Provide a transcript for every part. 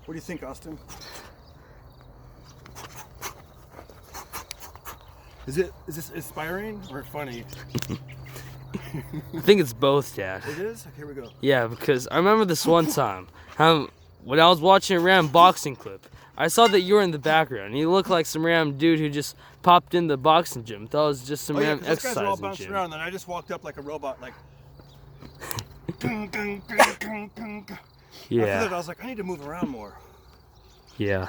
What do you think, Austin? Is this inspiring or funny? I think it's both, Dad. It is? Okay, here we go. Yeah, because I remember this one time, when I was watching a random boxing clip, I saw that you were in the background. You looked like some random dude who just popped in the boxing gym. Thought it was just some random those guys are all exercising bouncing gym. around, and then I just walked up like a robot, like. Yeah. After that, I was like, I need to move around more. Yeah.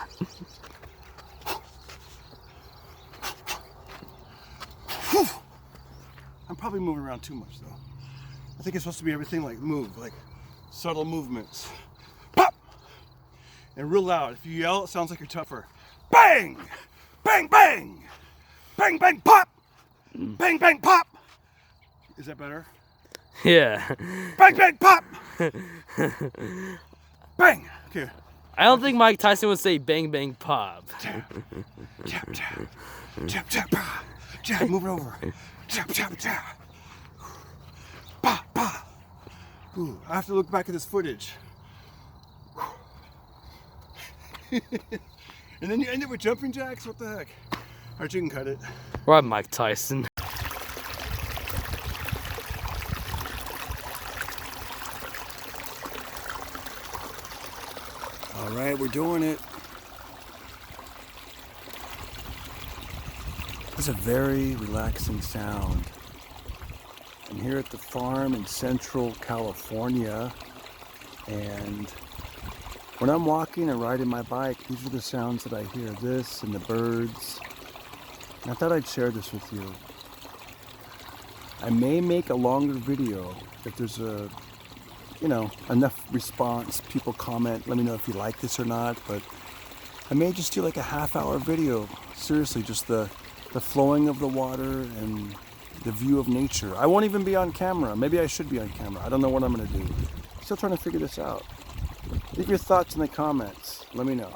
I'm probably moving around too much, though. I think it's supposed to be everything like move, like subtle movements. Pop! And real loud. If you yell, it sounds like you're tougher. Bang! Bang, bang! Bang, bang, pop! Bang, bang, pop! Is that better? Yeah. Bang, bang, pop! Bang! Okay. I don't think Mike Tyson would say bang bang pop. Tap, tap, tap, tap, tap, tap, tap, move it over. Tap, tap, tap. Pa, pa. Ooh, I have to look back at this footage. And then you end it with jumping jacks? What the heck? Alright, you can cut it. Or I'm Mike Tyson. Alright, we're doing it. It's a very relaxing sound. I'm here at the farm in Central California, and when I'm walking and riding my bike, these are the sounds that I hear. This and the birds. And I thought I'd share this with you. I may make a longer video if there's enough response, people comment, let me know if you like this or not, but I may just do like a half-hour video. Seriously, just the flowing of the water and the view of nature. I won't even be on camera. Maybe I should be on camera. I don't know what I'm gonna do. Still trying to figure this out. Leave your thoughts in the comments. Let me know.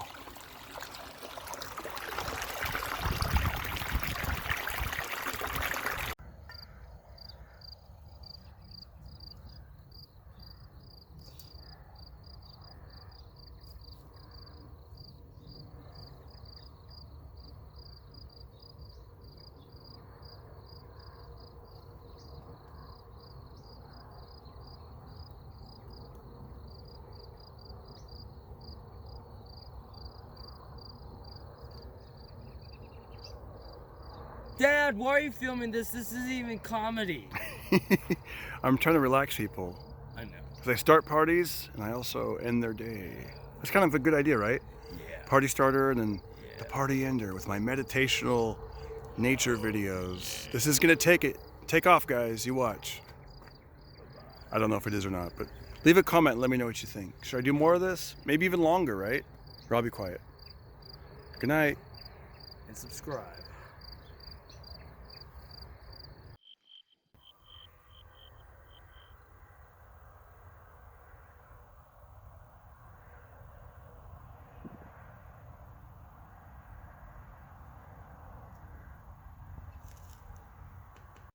Dad, why are you filming this? This isn't even comedy. I'm trying to relax people. I know. Because I start parties and I also end their day. That's kind of a good idea, right? Yeah. Party starter and then the party ender with my meditational nature videos. This is gonna take off, guys. You watch. I don't know if it is or not, but leave a comment and let me know what you think. Should I do more of this? Maybe even longer, right? Or I'll be quiet. Good night. And subscribe.